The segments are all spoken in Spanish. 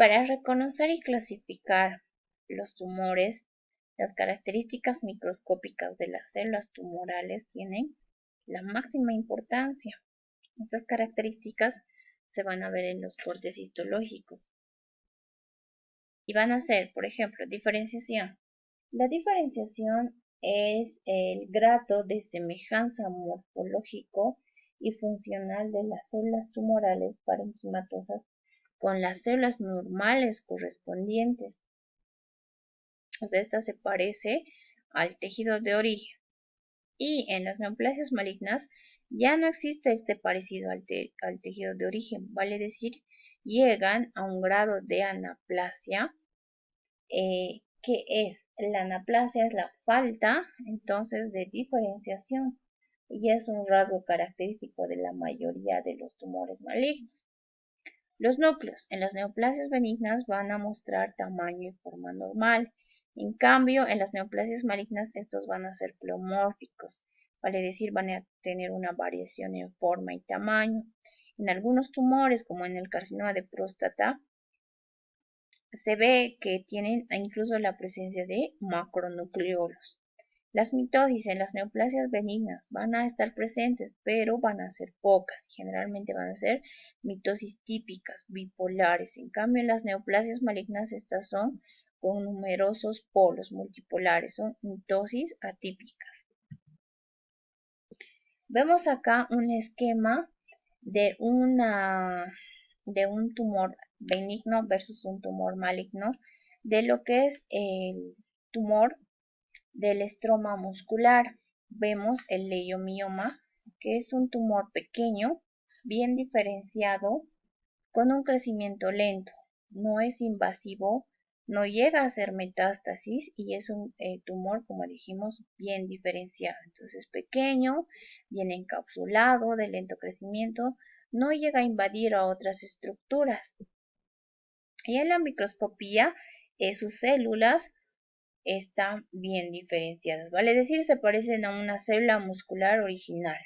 Para reconocer y clasificar los tumores, las características microscópicas de las células tumorales tienen la máxima importancia. Estas características se van a ver en los cortes histológicos y van a ser, por ejemplo, diferenciación. La diferenciación es el grado de semejanza morfológico y funcional de las células tumorales parenquimatosas con las células normales correspondientes. O sea, esta se parece al tejido de origen. Y en las neoplasias malignas ya no existe este parecido al tejido de origen, vale decir, llegan a un grado de anaplasia, que es la anaplasia es la falta entonces de diferenciación y es un rasgo característico de la mayoría de los tumores malignos. Los núcleos en las neoplasias benignas van a mostrar tamaño y forma normal. En cambio, en las neoplasias malignas estos van a ser pleomórficos, vale decir, van a tener una variación en forma y tamaño. En algunos tumores, como en el carcinoma de próstata, se ve que tienen incluso la presencia de macronucleolos. Las mitosis en las neoplasias benignas van a estar presentes, pero van a ser pocas. Generalmente van a ser mitosis típicas, bipolares. En cambio, en las neoplasias malignas estas son con numerosos polos multipolares, son mitosis atípicas. Vemos acá un esquema de un tumor benigno versus un tumor maligno, de lo que es el tumor del estroma muscular. Vemos el leiomioma, que es un tumor pequeño, bien diferenciado, con un crecimiento lento. No es invasivo, no llega a ser metástasis y es un tumor, como dijimos, bien diferenciado. Entonces, pequeño, bien encapsulado, de lento crecimiento, no llega a invadir a otras estructuras. Y en la microscopía, sus células están bien diferenciadas, vale decir, se parecen a una célula muscular original.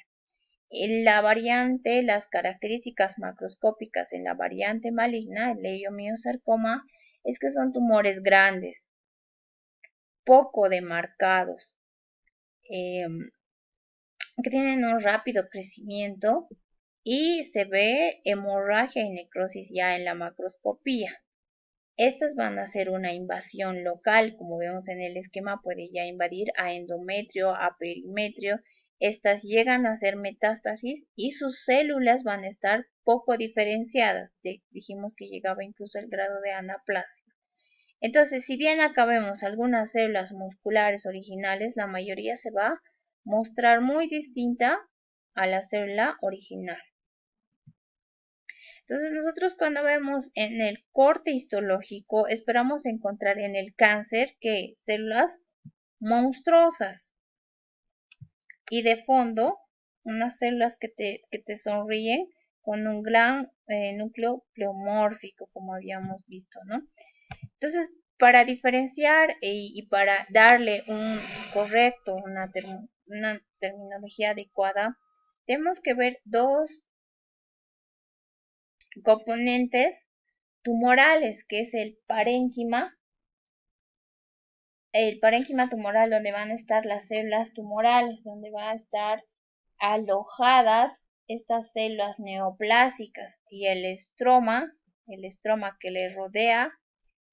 En la variante, las características macroscópicas en la variante maligna, el leiomiosarcoma, es que son tumores grandes, poco demarcados, que tienen un rápido crecimiento y se ve hemorragia y necrosis ya en la macroscopía. Estas van a ser una invasión local, como vemos en el esquema, puede ya invadir a endometrio, a perimetrio. Estas llegan a ser metástasis y sus células van a estar poco diferenciadas. Dijimos que llegaba incluso el grado de anaplasia. Entonces, si bien acá vemos algunas células musculares originales, la mayoría se va a mostrar muy distinta a la célula original. Entonces nosotros cuando vemos en el corte histológico esperamos encontrar en el cáncer que células monstruosas y de fondo unas células que te sonríen con un gran núcleo pleomórfico como habíamos visto, ¿no? Entonces para diferenciar y para darle un correcto, una terminología adecuada, tenemos que ver dos componentes tumorales, que es el parénquima tumoral, donde van a estar las células tumorales, donde van a estar alojadas estas células neoplásicas, y el estroma que le rodea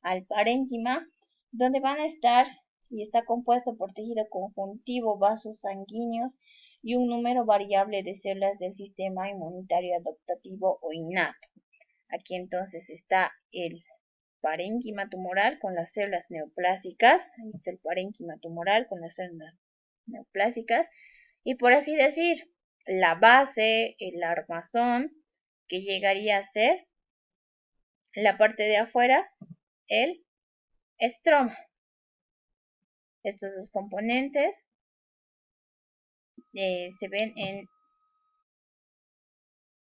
al parénquima, donde van a estar y está compuesto por tejido conjuntivo, vasos sanguíneos y un número variable de células del sistema inmunitario adaptativo o innato. Aquí entonces está el parénquima tumoral con las células neoplásicas. Ahí está el parénquima tumoral con las células neoplásicas. Y por así decir, la base, el armazón, que llegaría a ser la parte de afuera, el estroma. Estos dos componentes se ven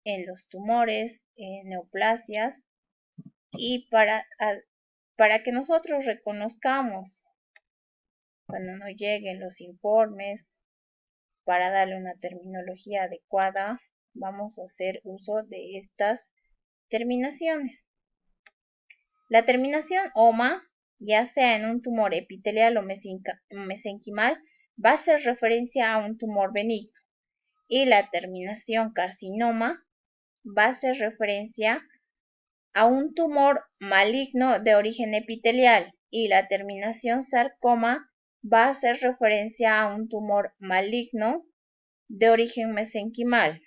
en los tumores, neoplasias, y para que nosotros reconozcamos cuando nos lleguen los informes, para darle una terminología adecuada, vamos a hacer uso de estas terminaciones. La terminación oma, ya sea en un tumor epitelial o mesenquimal, va a hacer referencia a un tumor benigno. Y la terminación carcinoma va a hacer referencia a un tumor maligno de origen epitelial. Y la terminación sarcoma va a hacer referencia a un tumor maligno de origen mesenquimal.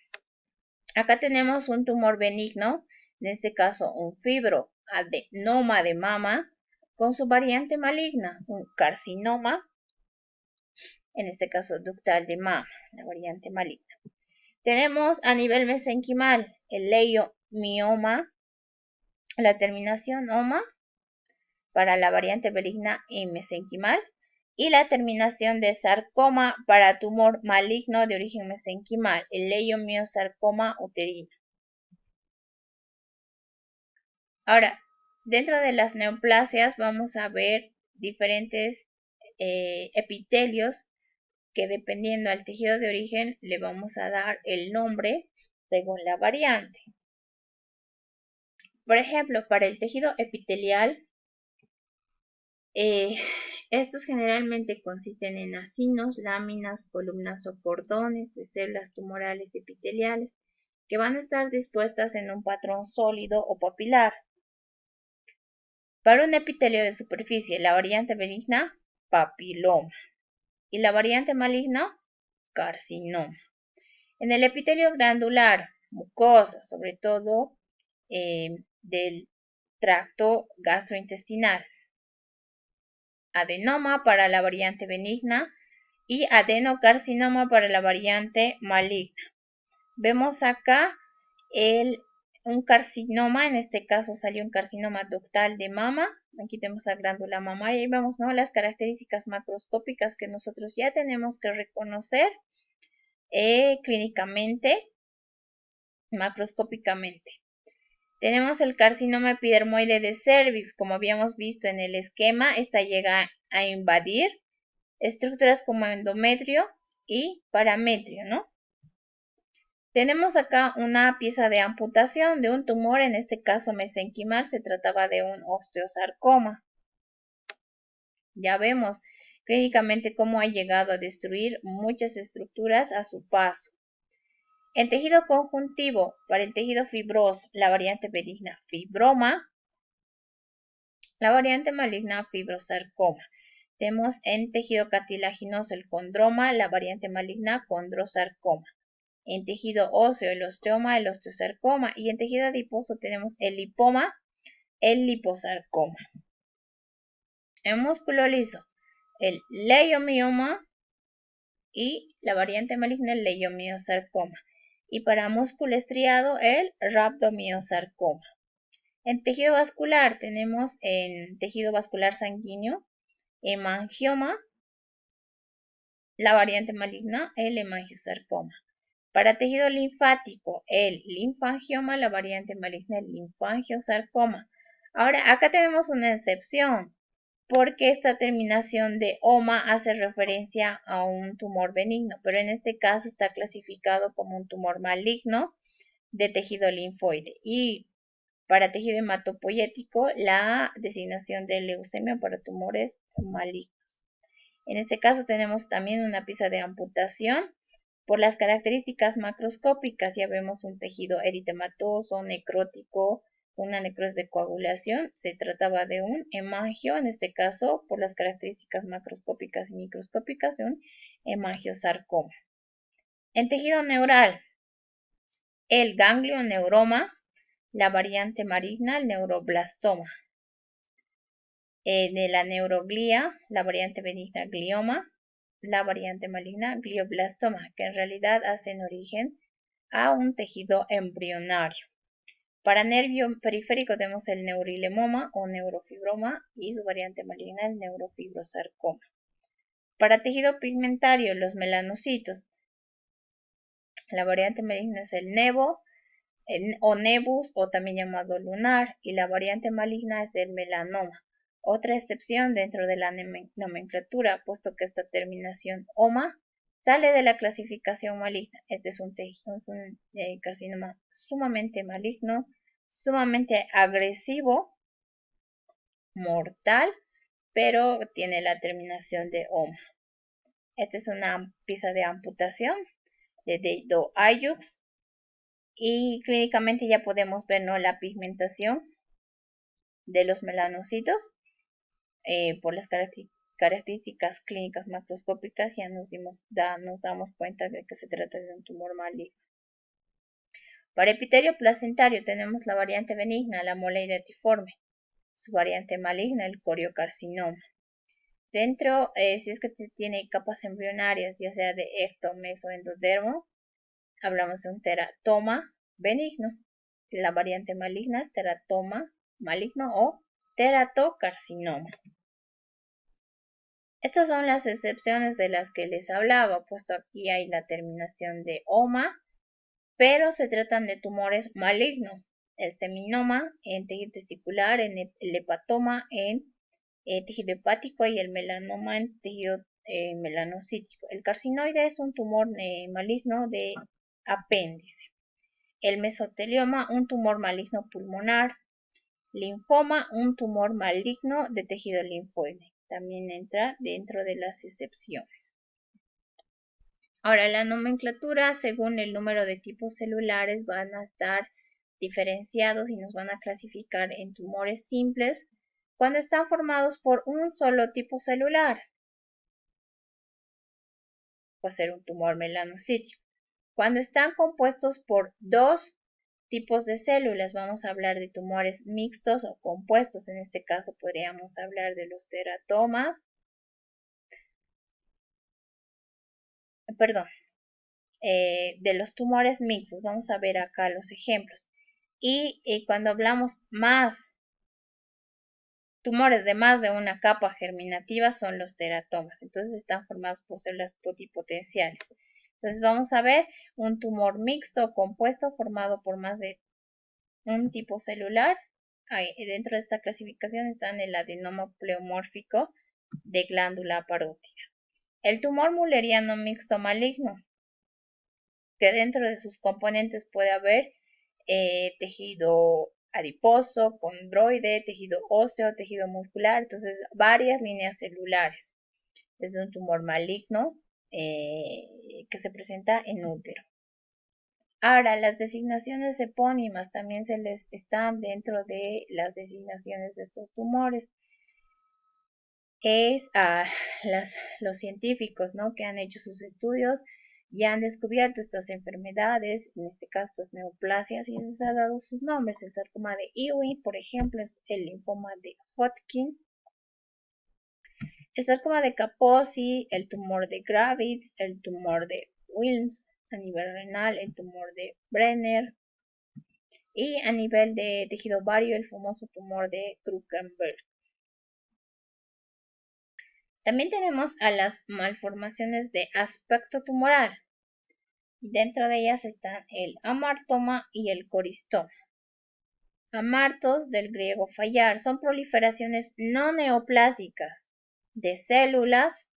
Acá tenemos un tumor benigno, en este caso un fibroadenoma de mama, con su variante maligna, un carcinoma, en este caso ductal de mama, la variante maligna. Tenemos a nivel mesenquimal el leiomioma, la terminación oma para la variante benigna y mesenquimal, y la terminación de sarcoma para tumor maligno de origen mesenquimal, el leiomiosarcoma uterino. Ahora, dentro de las neoplasias vamos a ver diferentes epitelios que dependiendo al tejido de origen le vamos a dar el nombre según la variante. Por ejemplo, para el tejido epitelial, estos generalmente consisten en acinos, láminas, columnas o cordones de células tumorales epiteliales que van a estar dispuestas en un patrón sólido o papilar. Para un epitelio de superficie, la variante benigna, papiloma, y la variante maligna, carcinoma. En el epitelio glandular, mucosa, sobre todo del tracto gastrointestinal, adenoma para la variante benigna y adenocarcinoma para la variante maligna. Vemos acá un carcinoma, en este caso salió un carcinoma ductal de mama. Aquí tenemos la glándula mamaria y vemos, ¿no?, las características macroscópicas que nosotros ya tenemos que reconocer clínicamente, macroscópicamente. Tenemos el carcinoma epidermoide de cervix, como habíamos visto en el esquema. Esta llega a invadir estructuras como endometrio y parametrio, ¿no? Tenemos acá una pieza de amputación de un tumor, en este caso mesenquimal, se trataba de un osteosarcoma. Ya vemos clínicamente cómo ha llegado a destruir muchas estructuras a su paso. En tejido conjuntivo, para el tejido fibroso, la variante benigna fibroma, la variante maligna fibrosarcoma. Tenemos en tejido cartilaginoso el condroma, la variante maligna condrosarcoma. En tejido óseo el osteoma, el osteosarcoma, y en tejido adiposo tenemos el lipoma, el liposarcoma. En músculo liso, el leiomioma y la variante maligna el leiomiosarcoma. Y para músculo estriado el rhabdomiosarcoma. En tejido vascular tenemos en tejido vascular sanguíneo hemangioma, la variante maligna el hemangiosarcoma. Para tejido linfático, el linfangioma, la variante maligna, el linfangiosarcoma. Ahora, acá tenemos una excepción, porque esta terminación de oma hace referencia a un tumor benigno, pero en este caso está clasificado como un tumor maligno de tejido linfoide. Y para tejido hematopoyético, la designación de leucemia para tumores malignos. En este caso tenemos también una pieza de amputación. Por las características macroscópicas ya vemos un tejido eritematoso, necrótico, una necrosis de coagulación. Se trataba de un hemangio, en este caso por las características macroscópicas y microscópicas de un hemangiosarcoma. En tejido neural, el ganglioneuroma, la variante maligna, el neuroblastoma. De la neuroglía, la variante benigna glioma, la variante maligna glioblastoma, que en realidad hacen origen a un tejido embrionario. Para nervio periférico tenemos el neurilemoma o neurofibroma y su variante maligna el neurofibrosarcoma. Para tejido pigmentario, los melanocitos, la variante maligna es el nevo o nevus o también llamado lunar, y la variante maligna es el melanoma. Otra excepción dentro de la nomenclatura, puesto que esta terminación oma sale de la clasificación maligna. Este es un carcinoma sumamente maligno, sumamente agresivo mortal, pero tiene la terminación de oma. Esta es una pieza de amputación de dedo Ayux y clínicamente ya podemos ver, ¿no?, la pigmentación de los melanocitos por las características clínicas macroscópicas. Ya nos damos cuenta de que se trata de un tumor maligno. Para epitelio placentario tenemos la variante benigna, la moleidatiforme, su variante maligna, el coriocarcinoma. Dentro, si es que tiene capas embrionarias, ya sea de ecto, meso, endodermo, hablamos de un teratoma benigno. La variante maligna, teratoma maligno o teratocarcinoma. Estas son las excepciones de las que les hablaba, puesto aquí hay la terminación de oma, pero se tratan de tumores malignos. El seminoma en tejido testicular, el hepatoma en tejido hepático y el melanoma en tejido melanocítico. El carcinoide es un tumor maligno de apéndice. El mesotelioma, un tumor maligno pulmonar. Linfoma, un tumor maligno de tejido linfoide. También entra dentro de las excepciones. Ahora, la nomenclatura según el número de tipos celulares van a estar diferenciados y nos van a clasificar en tumores simples cuando están formados por un solo tipo celular. Puede ser un tumor melanocítico. Cuando están compuestos por dos tipos de células, vamos a hablar de tumores mixtos o compuestos. En este caso podríamos hablar de los teratomas. De los tumores mixtos. Vamos a ver acá los ejemplos. Y cuando hablamos tumores de más de una capa germinativa son los teratomas. Entonces están formados por células totipotenciales. Entonces vamos a ver un tumor mixto o compuesto formado por más de un tipo celular. Dentro de esta clasificación están el adenoma pleomórfico de glándula parótida. El tumor mulleriano mixto maligno, que dentro de sus componentes puede haber tejido adiposo, condroide, tejido óseo, tejido muscular, entonces varias líneas celulares. Es un tumor maligno que se presenta en útero. Ahora, las designaciones epónimas también están dentro de las designaciones de estos tumores. Es los científicos, ¿no?, que han hecho sus estudios y han descubierto estas enfermedades, en este caso estas neoplasias, y les ha dado sus nombres. El sarcoma de Ewing, por ejemplo, es el linfoma de Hodgkin. El sarcoma de Kaposi, el tumor de Gravitz, el tumor de Wilms, a nivel renal, el tumor de Brenner, y a nivel de tejido ovario, el famoso tumor de Krukenberg. También tenemos a las malformaciones de aspecto tumoral. Dentro de ellas están el amartoma y el coristoma. Amartos, del griego fallar, son proliferaciones no neoplásicas de células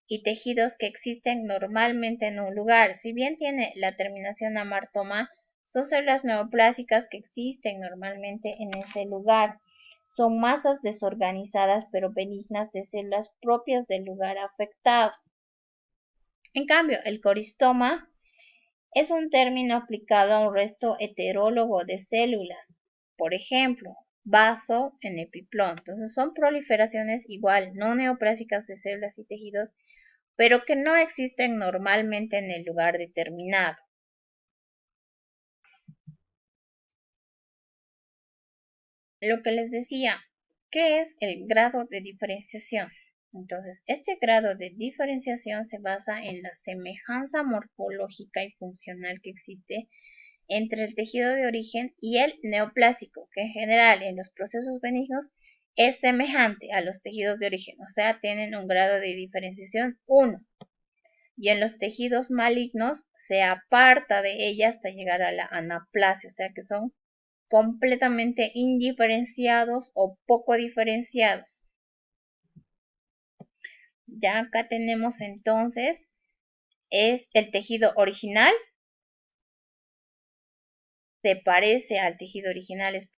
y tejidos que existen normalmente en un lugar. Si bien tiene la terminación amartoma, son células neoplásicas que existen normalmente en ese lugar. Son masas desorganizadas pero benignas de células propias del lugar afectado. En cambio, el coristoma es un término aplicado a un resto heterólogo de células. Por ejemplo, vaso en epiplón. Entonces son proliferaciones igual, no neoplásicas de células y tejidos, pero que no existen normalmente en el lugar determinado. Lo que les decía, ¿qué es el grado de diferenciación? Entonces, este grado de diferenciación se basa en la semejanza morfológica y funcional que existe entre el tejido de origen y el neoplásico, que en general en los procesos benignos es semejante a los tejidos de origen, o sea, tienen un grado de diferenciación 1. Y en los tejidos malignos se aparta de ella hasta llegar a la anaplasia, o sea que son completamente indiferenciados o poco diferenciados. Ya acá tenemos entonces, es el tejido original, se parece al tejido original, es